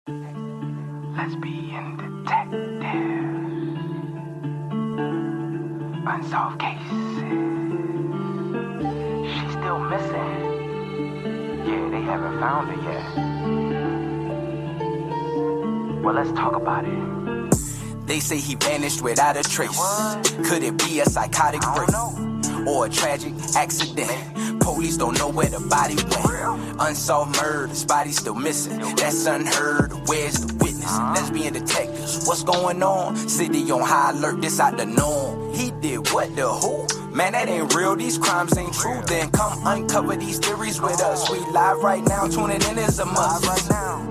Lesbian detective. Unsolved cases. She's still missing. Yeah, they haven't found her yet. Well, let's talk about it. They say he vanished without a trace. Could it be a psychotic break or a tragic accident? Police don't know where the body went. Unsolved murders, body still missing. That's unheard. Where's the witness? Lesbian detectives, what's going on? City on high alert, this out the norm. He did what, the who? Man, that ain't real, these crimes ain't true. Then come uncover these theories with us. We live right now, tuning in is a must. Right now.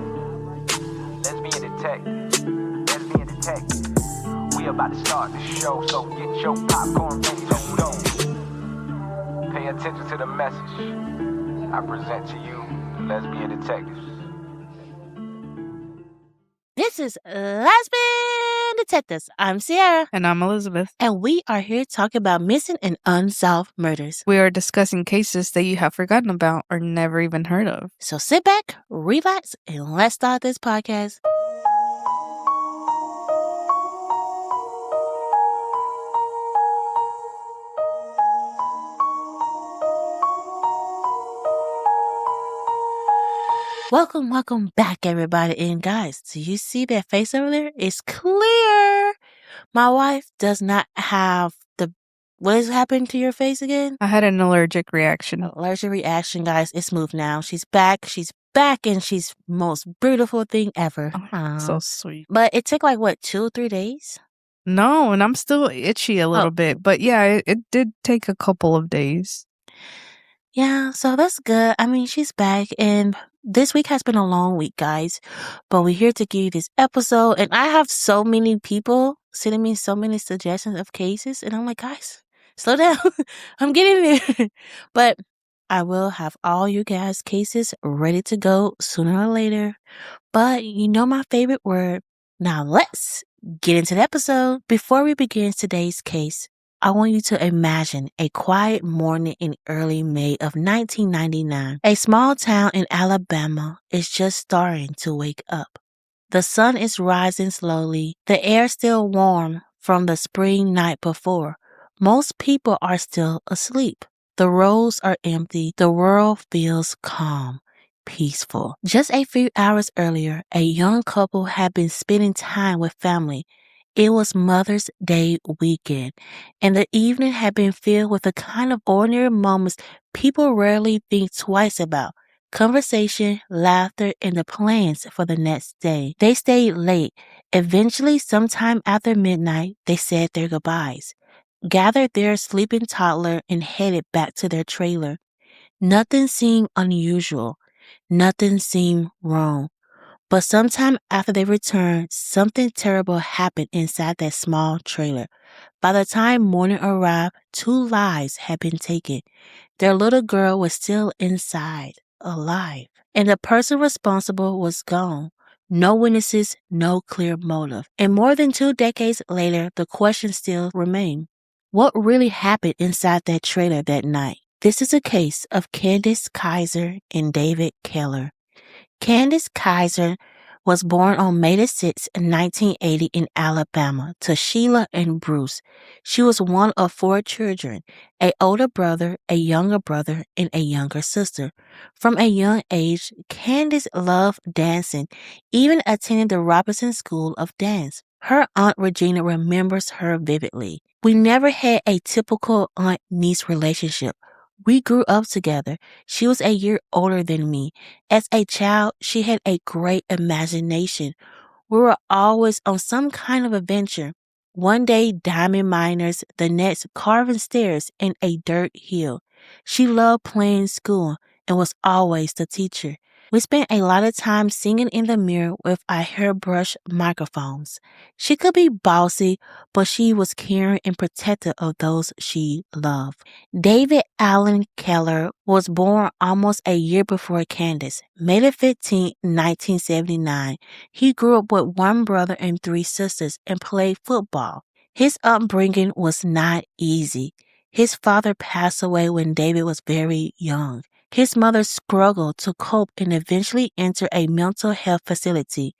Lesbian detective. Lesbian detective. We about to start the show, so get your popcorn ready to go. Pay attention to the message I present to you, lesbian detectives. This is Lesbian Detectives. I'm Sierra. And I'm Elizabeth. And we are here talking about missing and unsolved murders. We are discussing cases that you have forgotten about or never even heard of. So sit back, relax, and let's start this podcast. Welcome back, everybody. And guys, do you see that face over there? It's clear. My wife does not have what has happened to your face again? I had an allergic reaction. Allergic reaction, guys. It's moved now. She's back, and she's most beautiful thing ever. Oh, so sweet. But it took 2 or 3 days? No, and I'm still itchy a little bit. But yeah, it did take a couple of days. Yeah, so that's good. I mean, she's back, and this week has been a long week, guys. But we're here to give you this episode, and I have so many people sending me so many suggestions of cases, and I'm like, guys, slow down. I'm getting there. But I will have all you guys' cases ready to go sooner or later. But you know my favorite word. Now let's get into the episode. Before we begin today's case, I want you to imagine a quiet morning in early May of 1999. A small town in Alabama is just starting to wake up. The sun is rising slowly. The air still warm from the spring night before. Most people are still asleep. The roads are empty. The world feels calm, peaceful. Just a few hours earlier, a young couple had been spending time with family. It was Mother's Day weekend, and the evening had been filled with the kind of ordinary moments people rarely think twice about. Conversation, laughter, and the plans for the next day. They stayed late. Eventually, sometime after midnight, they said their goodbyes, gathered their sleeping toddler, and headed back to their trailer. Nothing seemed unusual. Nothing seemed wrong. But sometime after they returned, something terrible happened inside that small trailer. By the time morning arrived, 2 lives had been taken. Their little girl was still inside, alive. And the person responsible was gone. No witnesses, no clear motive. And more than 2 decades later, the question still remained. What really happened inside that trailer that night? This is a case of Candice Kyser and David Keller. Candice Kyser was born on May 6, 1980 in Alabama to Sheila and Bruce. She was one of 4 children, an older brother, a younger brother, and a younger sister. From a young age, Candice loved dancing, even attended the Robinson School of Dance. Her Aunt Regina remembers her vividly. We never had a typical aunt-niece relationship. We grew up together. She was a year older than me. As a child, she had a great imagination. We were always on some kind of adventure. One day, diamond miners, the next, carving stairs in a dirt hill. She loved playing school and was always the teacher. We spent a lot of time singing in the mirror with our hairbrush microphones. She could be bossy, but she was caring and protective of those she loved. David Allen Keller was born almost a year before Candice, May 15, 1979. He grew up with 1 brother and 3 sisters and played football. His upbringing was not easy. His father passed away when David was very young. His mother struggled to cope and eventually entered a mental health facility.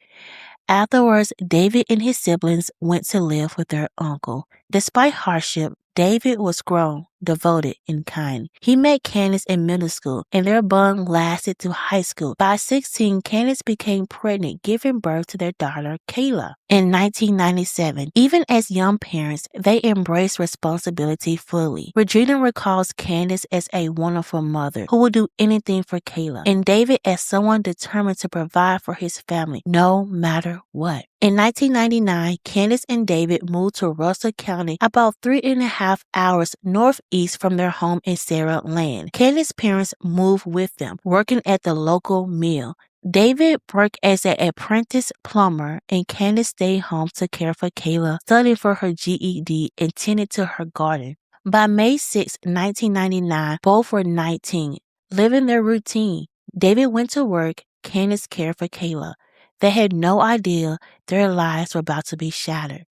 Afterwards, David and his siblings went to live with their uncle. Despite hardship, David was grown, devoted, and kind. He met Candice in middle school, and their bond lasted to high school. By 16, Candice became pregnant, giving birth to their daughter, Kayla. In 1997, even as young parents, they embraced responsibility fully. Regina recalls Candice as a wonderful mother who would do anything for Kayla, and David as someone determined to provide for his family, no matter what. In 1999, Candice and David moved to Russell County, about 3.5 hours northeast from their home in Sarah Land. Candice's parents moved with them, working at the local mill. David worked as an apprentice plumber, and Candice stayed home to care for Kayla, studying for her GED, and tended to her garden. By May 6, 1999, both were 19, living their routine. David went to work, Candice cared for Kayla. They had no idea their lives were about to be shattered.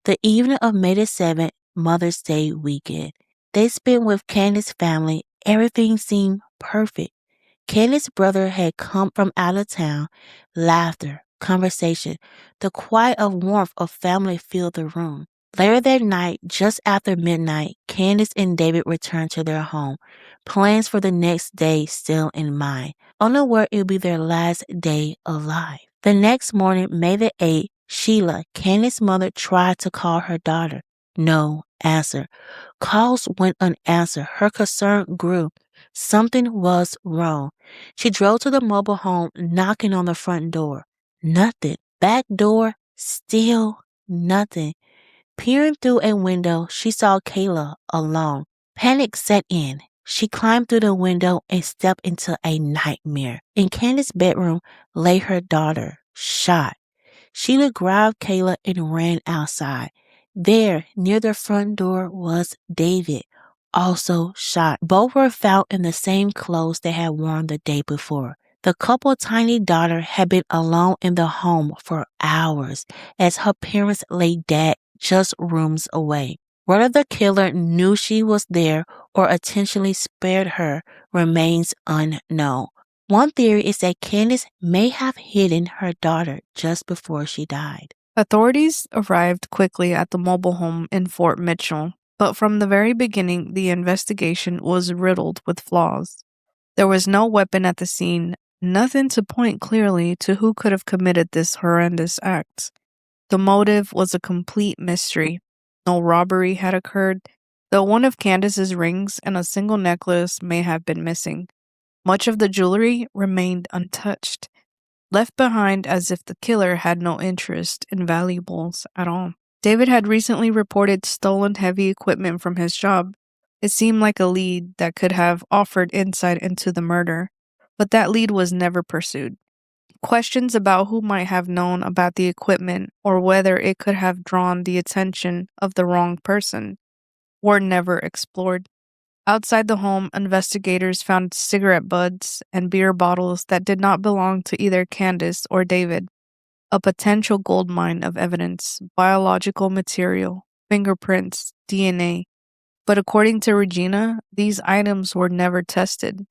The evening of May 7th, Mother's Day weekend, they spent with Candice's family. Everything seemed perfect. Candice's brother had come from out of town. Laughter, conversation, the quiet of warmth of family filled the room. Later that night, just after midnight, Candice and David returned to their home, plans for the next day still in mind, unaware it would be their last day alive. The next morning, May 8th, Sheila, Candice's mother, tried to call her daughter. No answer. Calls went unanswered. Her concern grew. Something was wrong. She drove to the mobile home, knocking on the front door. Nothing. Back door, still nothing. Peering through a window, she saw Kayla alone. Panic set in. She climbed through the window and stepped into a nightmare. In Candice's bedroom lay her daughter, shot. Sheila grabbed Kayla and ran outside. There, near the front door, was David, also shot. Both were found in the same clothes they had worn the day before. The couple's tiny daughter had been alone in the home for hours as her parents lay dead just rooms away. Whether the killer knew she was there or intentionally spared her remains unknown. One theory is that Candice may have hidden her daughter just before she died. Authorities arrived quickly at the mobile home in Fort Mitchell, but from the very beginning, the investigation was riddled with flaws. There was no weapon at the scene, nothing to point clearly to who could have committed this horrendous act. The motive was a complete mystery. No robbery had occurred, though one of Candice's rings and a single necklace may have been missing. Much of the jewelry remained untouched, left behind as if the killer had no interest in valuables at all. David had recently reported stolen heavy equipment from his job. It seemed like a lead that could have offered insight into the murder, but that lead was never pursued. Questions about who might have known about the equipment or whether it could have drawn the attention of the wrong person were never explored. Outside the home, investigators found cigarette butts and beer bottles that did not belong to either Candice or David. A potential goldmine of evidence, biological material, fingerprints, DNA. But according to Regina, these items were never tested.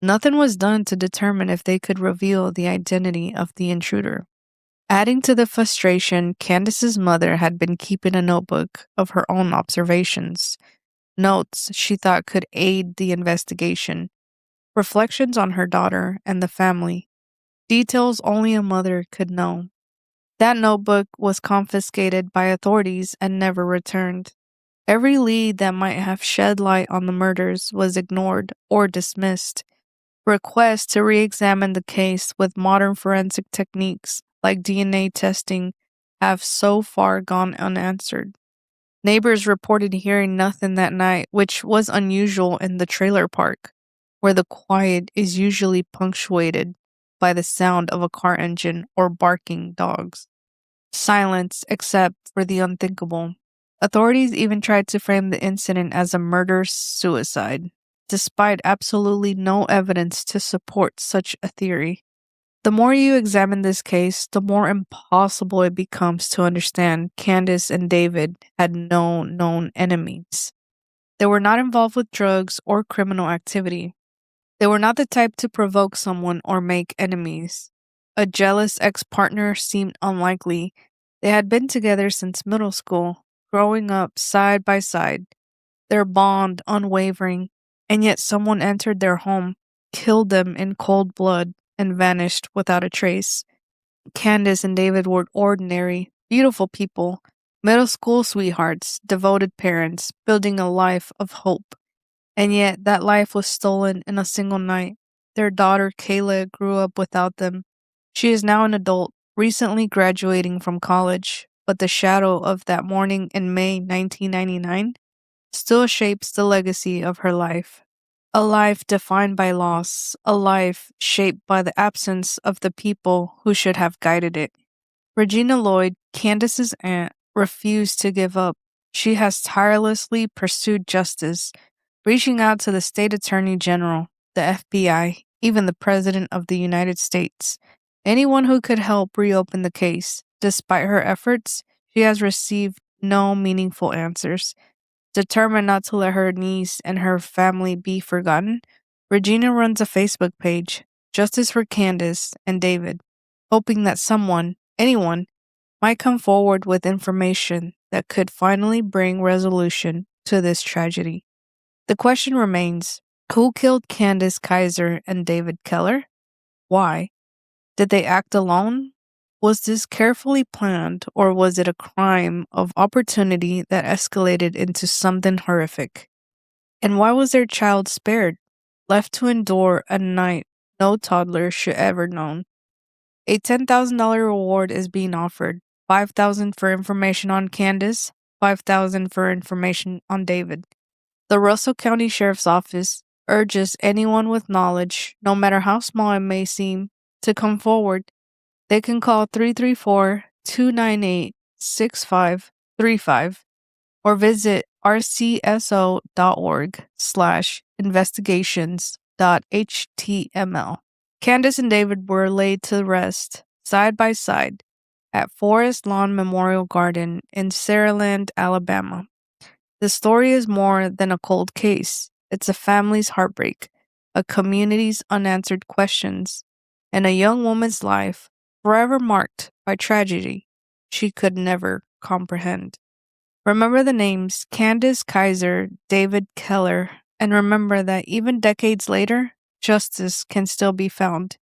Nothing was done to determine if they could reveal the identity of the intruder. Adding to the frustration, Candice's mother had been keeping a notebook of her own observations, notes she thought could aid the investigation, reflections on her daughter and the family, details only a mother could know. That notebook was confiscated by authorities and never returned. Every lead that might have shed light on the murders was ignored or dismissed. Requests to re-examine the case with modern forensic techniques like DNA testing have so far gone unanswered. Neighbors reported hearing nothing that night, which was unusual in the trailer park, where the quiet is usually punctuated by the sound of a car engine or barking dogs. Silence except for the unthinkable. Authorities even tried to frame the incident as a murder-suicide, despite absolutely no evidence to support such a theory. The more you examine this case, the more impossible it becomes to understand Candice and David had no known enemies. They were not involved with drugs or criminal activity. They were not the type to provoke someone or make enemies. A jealous ex-partner seemed unlikely. They had been together since middle school, growing up side by side, their bond unwavering, and yet someone entered their home, killed them in cold blood, and vanished without a trace. Candice and David were ordinary, beautiful people, middle school sweethearts, devoted parents, building a life of hope. And yet that life was stolen in a single night. Their daughter, Kayla, grew up without them. She is now an adult, recently graduating from college, but the shadow of that morning in May 1999 still shapes the legacy of her life. A life defined by loss, a life shaped by the absence of the people who should have guided it. Regina Lloyd, Candace's aunt, refused to give up. She has tirelessly pursued justice, reaching out to the state attorney general, the FBI, even the president of the United States, anyone who could help reopen the case. Despite her efforts, she has received no meaningful answers. Determined not to let her niece and her family be forgotten, Regina runs a Facebook page, Justice for Candice and David, hoping that someone, anyone, might come forward with information that could finally bring resolution to this tragedy. The question remains, who killed Candice Kyser and David Keller? Why? Did they act alone? Was this carefully planned, or was it a crime of opportunity that escalated into something horrific? And why was their child spared, left to endure a night no toddler should ever know? A $10,000 reward is being offered, $5,000 for information on Candice, $5,000 for information on David. The Russell County Sheriff's Office urges anyone with knowledge, no matter how small it may seem, to come forward. They can call 334-298-6535 or visit rcso.org/investigations.html. Candice and David were laid to rest side by side at Forest Lawn Memorial Garden in Saraland, Alabama. The story is more than a cold case. It's a family's heartbreak, a community's unanswered questions, and a young woman's life forever marked by tragedy she could never comprehend. Remember the names Candice Kyser, David Keller, and remember that even decades later, justice can still be found.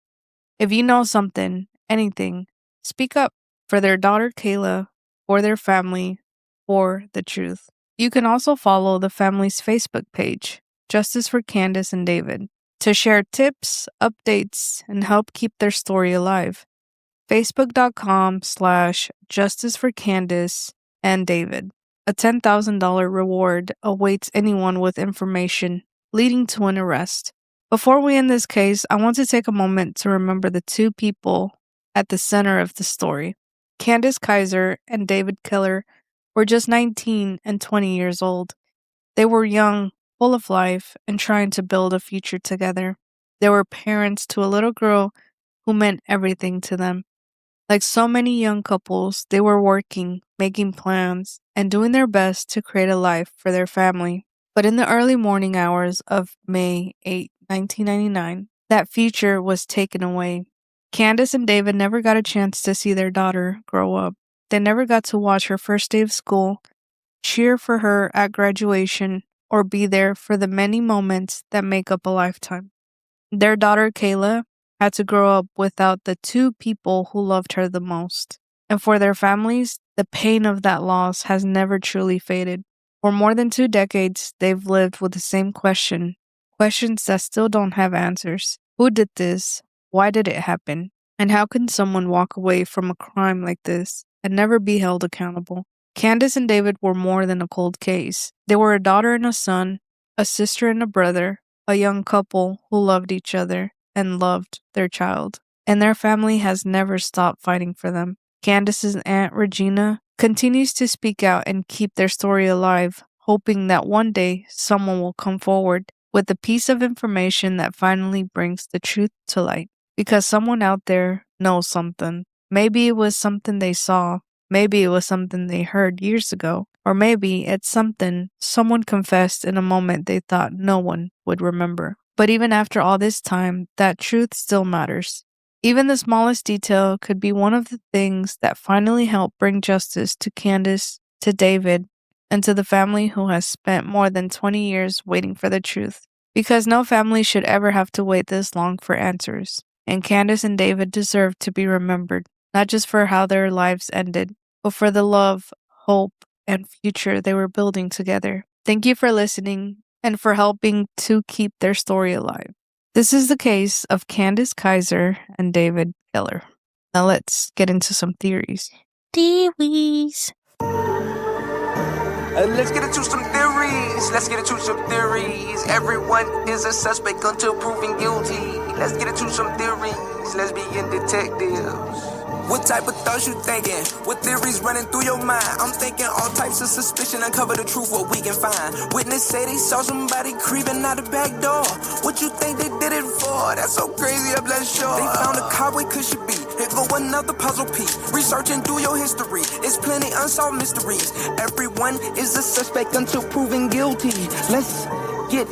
If you know something, anything, speak up for their daughter Kayla, for their family, for the truth. You can also follow the family's Facebook page, Justice for Candice and David, to share tips, updates, and help keep their story alive. Facebook.com/Justice for Candice and David. A $10,000 reward awaits anyone with information leading to an arrest. Before we end this case, I want to take a moment to remember the two people at the center of the story. Candice Kyser and David Keller were just 19 and 20 years old. They were young, full of life, and trying to build a future together. They were parents to a little girl who meant everything to them. Like so many young couples, they were working, making plans, and doing their best to create a life for their family. But in the early morning hours of May 8, 1999, that future was taken away. Candice and David never got a chance to see their daughter grow up. They never got to watch her first day of school, cheer for her at graduation, or be there for the many moments that make up a lifetime. Their daughter, Kayla, had to grow up without the two people who loved her the most. And for their families, the pain of that loss has never truly faded. For more than 2 decades, they've lived with the same questions that still don't have answers. Who did this? Why did it happen? And how can someone walk away from a crime like this and never be held accountable? Candice and David were more than a cold case. They were a daughter and a son, a sister and a brother, a young couple who loved each other and loved their child. And their family has never stopped fighting for them. Candice's aunt Regina continues to speak out and keep their story alive, hoping that one day someone will come forward with a piece of information that finally brings the truth to light. Because someone out there knows something. Maybe it was something they saw. Maybe it was something they heard years ago. Or maybe it's something someone confessed in a moment they thought no one would remember. But even after all this time, that truth still matters. Even the smallest detail could be one of the things that finally help bring justice to Candice, to David, and to the family who has spent more than 20 years waiting for the truth. Because no family should ever have to wait this long for answers. And Candice and David deserve to be remembered, not just for how their lives ended, but for the love, hope, and future they were building together. Thank you for listening and for helping to keep their story alive. This is the case of Candice Kyser and David Keller. Now let's get into some theories. Theories. Let's get into some theories. Let's get into some theories. Everyone is a suspect until proven guilty. Let's get into some theories. Lesbian detectives. What type of thoughts you thinking? What theories running through your mind? I'm thinking all types of suspicion. Uncover the truth, what we can find. Witness say they saw somebody creeping out the back door. What you think they did it for? That's so crazy, I'm not sure. They found a car, where could she be? Here go another puzzle piece. Research and do your history. It's plenty unsolved mysteries. Everyone is a suspect until proven guilty. Let's get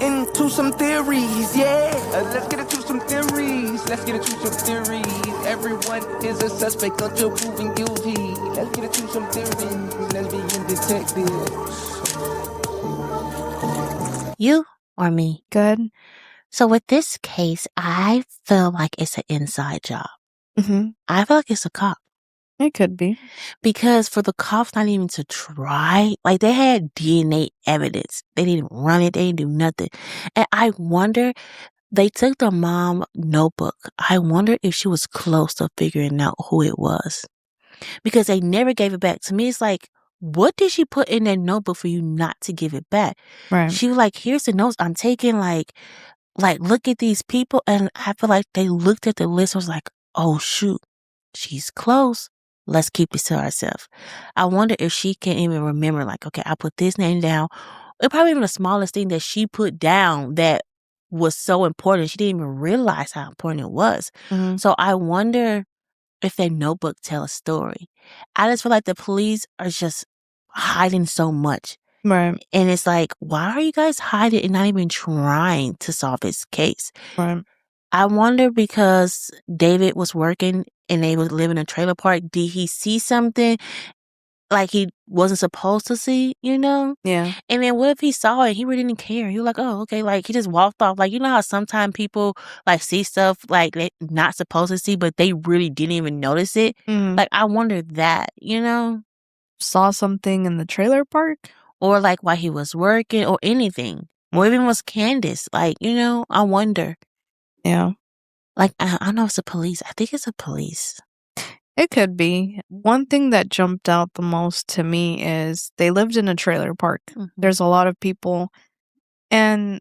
into some theories, yeah. Let's get into some theories. Let's get into some theories. Everyone is a suspect until proven guilty. Let's get into some theories. Lesbian detectives. You or me? Good. So with this case, I feel like it's an inside job. Mm-hmm. I feel like it's a cop. It could be. Because for the cops not even to try, like they had DNA evidence. They didn't run it. They didn't do nothing. And I wonder, they took the mom notebook. I wonder if she was close to figuring out who it was. Because they never gave it back. To me, it's like, what did she put in that notebook for you not to give it back? Right. She was like, here's the notes I'm taking, like, look at these people. And I feel like they looked at the list and was like, oh, shoot, she's close. Let's keep this to ourselves. I wonder if she can even remember, like, okay, I put this name down. It probably even the smallest thing that she put down that was so important. She didn't even realize how important it was. Mm-hmm. So I wonder if that notebook tell a story. I just feel like the police are just hiding so much. Right. And it's like, why are you guys hiding and not even trying to solve this case? Right. I wonder because David was working and they would live in a trailer park. Did he see something like he wasn't supposed to see, you know? Yeah. And then what if he saw it? He really didn't care. He was like, oh, okay. Like he just walked off. Like, you know how sometimes people like see stuff like they not supposed to see, but they really didn't even notice it. Mm-hmm. Like I wonder that, you know? Saw something in the trailer park? Or like while he was working or anything. Or even was Candice. Like, you know, I wonder. Yeah. Like, I don't know if it's the police. I think it's the police. It could be. One thing that jumped out the most to me is they lived in a trailer park. Mm-hmm. There's a lot of people. And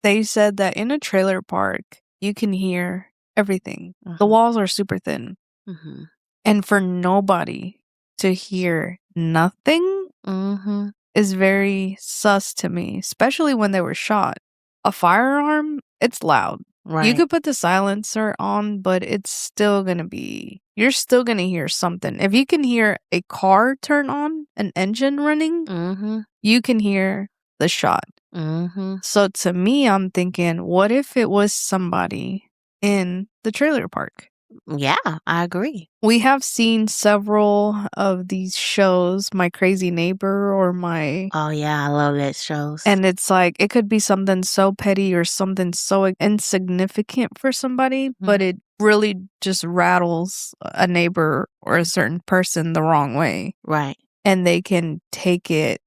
they said that in a trailer park, you can hear everything. Mm-hmm. The walls are super thin. Mm-hmm. And for nobody to hear nothing Mm-hmm. is very sus to me, especially when they were shot. A firearm, it's loud. Right. You could put the silencer on, but it's still going to be, you're still going to hear something. If you can hear a car turn on, an engine running, Mm-hmm. you can hear the shot. Mm-hmm. So to me, I'm thinking, what if it was somebody in the trailer park? Yeah, I agree. We have seen several of these shows, My Crazy Neighbor or My... Oh, yeah, I love that shows. And it's like, it could be something so petty or something so insignificant for somebody, but it really just rattles a neighbor or a certain person the wrong way. Right. And they can take it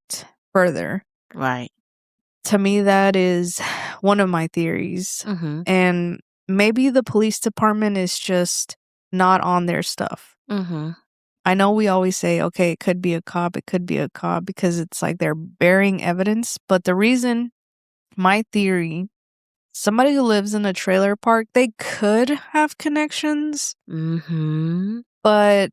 further. Right. To me, that is one of my theories. Mm-hmm. And maybe the police department is just not on their stuff. Mm-hmm. I know we always say, okay, it could be a cop, because it's like they're bearing evidence. But the reason, my theory, somebody who lives in a trailer park, they could have connections. Mm-hmm. But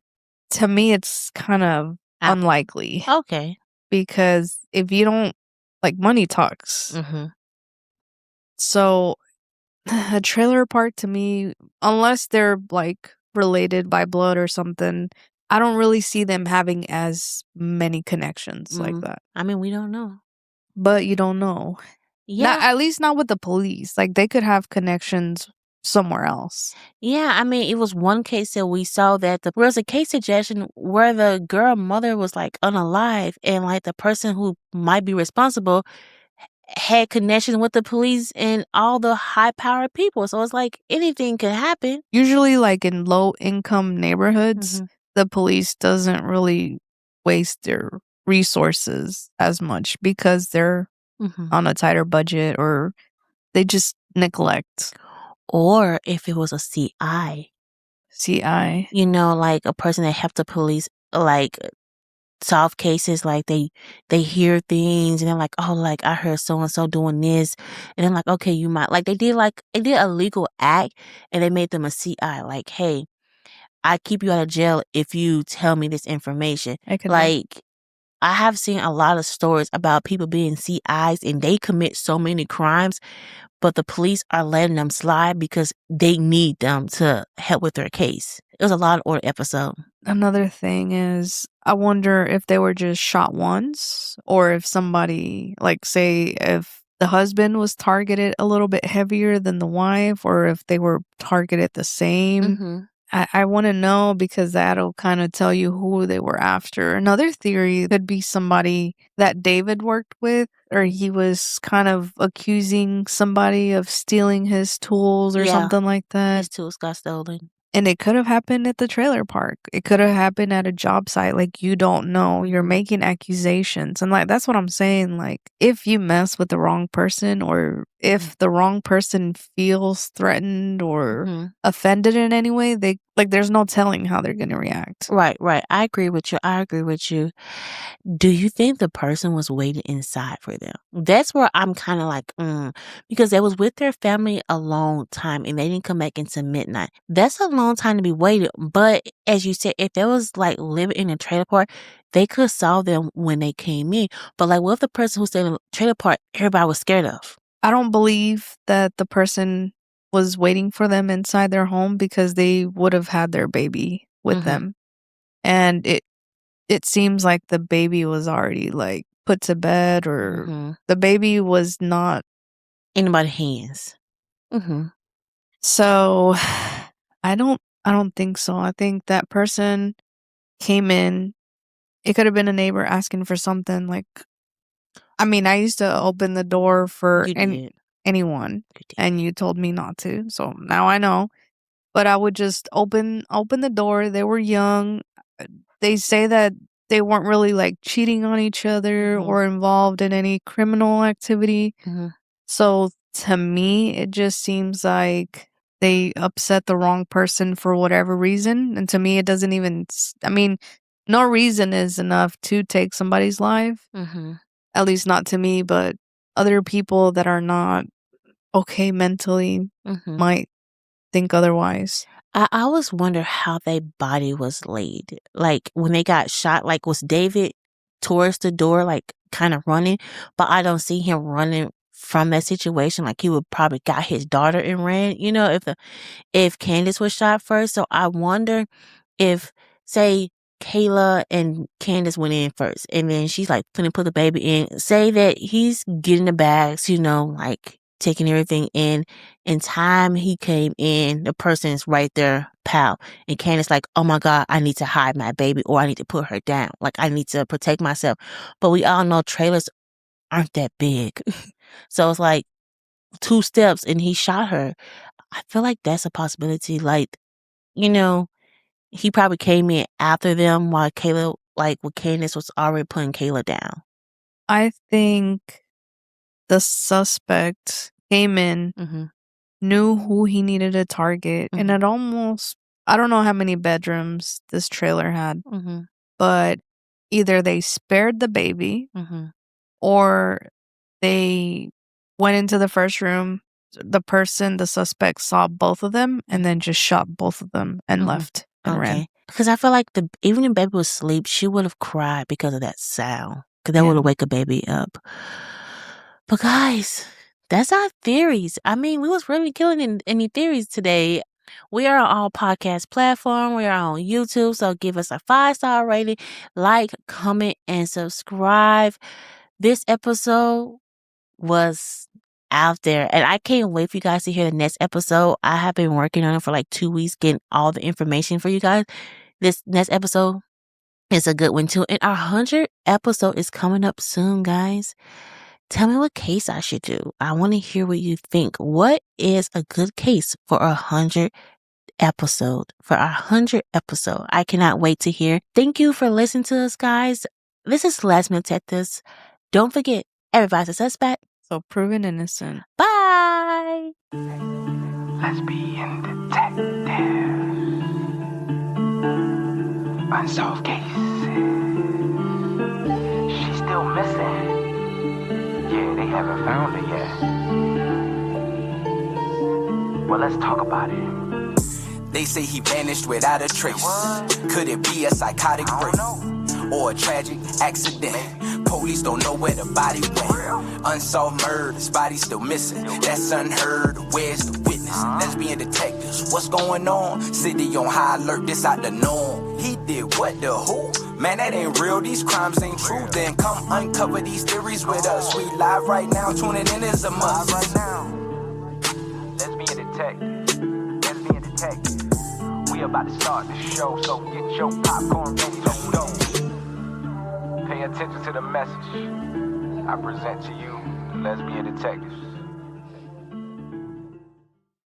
to me, it's kind of unlikely. Okay. Because if you don't, like, money talks. Mm-hmm. So a trailer park to me, unless they're like related by blood or something, I don't really see them having as many connections like that. I mean, we don't know. But you don't know. Yeah. At least not with the police. Like, they could have connections somewhere else. Yeah, I mean, it was one case that we saw that there was a case suggestion where the girl mother was like unalive, and like the person who might be responsible had connection with the police and all the high powered people. So it's like anything could happen. Usually, like in low income neighborhoods, Mhm. the police doesn't really waste their resources as much because they're Mhm. on a tighter budget, or they just neglect. Or if it was a CI, CI. like a person that helped the police, like solve cases, like they hear things and they're like, oh, like I heard so and so doing this, and then like, okay, you might like they did a legal act and they made them a CI, like, hey, I keep you out of jail if you tell me this information. I could Like, I have seen a lot of stories about people being CIs and they commit so many crimes, but the police are letting them slide because they need them to help with their case. It was a Law and Order episode. Another thing is, I wonder if they were just shot once, or if somebody, like, say, if the husband was targeted a little bit heavier than the wife, or if they were targeted the same. Mm-hmm. I want to know, because that'll kind of tell you who they were after. Another theory could be somebody that David worked with, or he was kind of accusing somebody of stealing his tools or Yeah. something like that. His tools got stolen. And it could have happened at the trailer park. It could have happened at a job site. Like, you don't know. You're making accusations. And like, that's what I'm saying. Like, if you mess with the wrong person, or if the wrong person feels threatened or Mhm. offended in any way, there's no telling how they're gonna react. Right. I agree with you. Do you think the person was waiting inside for them? That's where I'm kind of like, because they was with their family a long time and they didn't come back until midnight. That's a long time to be waiting. But as you said, if they was like living in a trailer park, they could saw them when they came in. But like, what if the person who stayed in the trailer park, everybody was scared of? I don't believe that the person was waiting for them inside their home, because they would have had their baby with Mhm. them. And it seems like the baby was already, like, put to bed, or Mhm. the baby was not. Anybody's hands. Mm-hmm. So I don't think so. I think that person came in. It could have been a neighbor asking for something. Like, I mean, I used to open the door for You did. anyone, You did. and you told me not to. So now I know. But I would just open the door. They were young. They say that they weren't really, like, cheating on each other Mhm. or involved in any criminal activity. Mhm. So to me, it just seems like they upset the wrong person for whatever reason. And to me, it doesn't even, I mean, no reason is enough to take somebody's life, Mhm. at least not to me, but other people that are not okay mentally Mhm. might think otherwise. I always wonder how their body was laid. Like when they got shot, like was David towards the door, like kind of running, but I don't see him running from that situation. Like he would probably got his daughter and ran. If Candice was shot first, so I wonder if, say, Kayla and Candace went in first, and then she's like put the baby in. Say that he's getting the bags, like taking everything in. In time he came in, the person's right there, pal. And Candace like, oh my God, I need to hide my baby, or I need to put her down. Like I need to protect myself. But we all know trailers aren't that big. So it's like 2 steps and he shot her. I feel like that's a possibility. Like, you know, he probably came in after them while Kayla, like, when Candace was already putting Kayla down. I think the suspect came in, Mm-hmm. knew who he needed to target, and Mhm. it almost, I don't know how many bedrooms this trailer had, Mm-hmm. but either they spared the baby, Mm-hmm. or they went into the first room. The suspect saw both of them and then just shot both of them and left and ran. Okay. Because I feel like even if baby was asleep, she would have cried because of that sound. Because that Yeah. would have wake a baby up. But guys, that's our theories. I mean, we was really killing any theories today. We are on all podcast platform. We are on YouTube. So give us a 5-star rating, like, comment, and subscribe. This episode was out there. And I can't wait for you guys to hear the next episode. I have been working on it for like 2 weeks, getting all the information for you guys. This next episode is a good one too. And our 100th episode is coming up soon, guys. Tell me what case I should do. I want to hear what you think. What is a good case for our 100th episode? For our 100th episode. I cannot wait to hear. Thank you for listening to us, guys. This is Last Minute Detectives. Don't forget, everybody's a suspect. So proven innocent. Bye. Lesbian detective. Unsolved cases. She's still missing. Yeah, they haven't found her yet. Well, let's talk about it. They say he vanished without a trace. Could it be a psychotic break or a tragic accident? Police don't know where the body went. Unsolved murders, body still missing. That's unheard. Where's the witness? Lesbian detectives, what's going on? City on high alert, this out the norm. He did what, the who? Man, that ain't real, these crimes ain't true. Then come uncover these theories with us. We live right now, tuning in is a must. Right now. Lesbian detective. Lesbian detective. We about to start the show, so get your popcorn ready, let's go. Pay attention to the message I present to you, the Lesbian Detectives.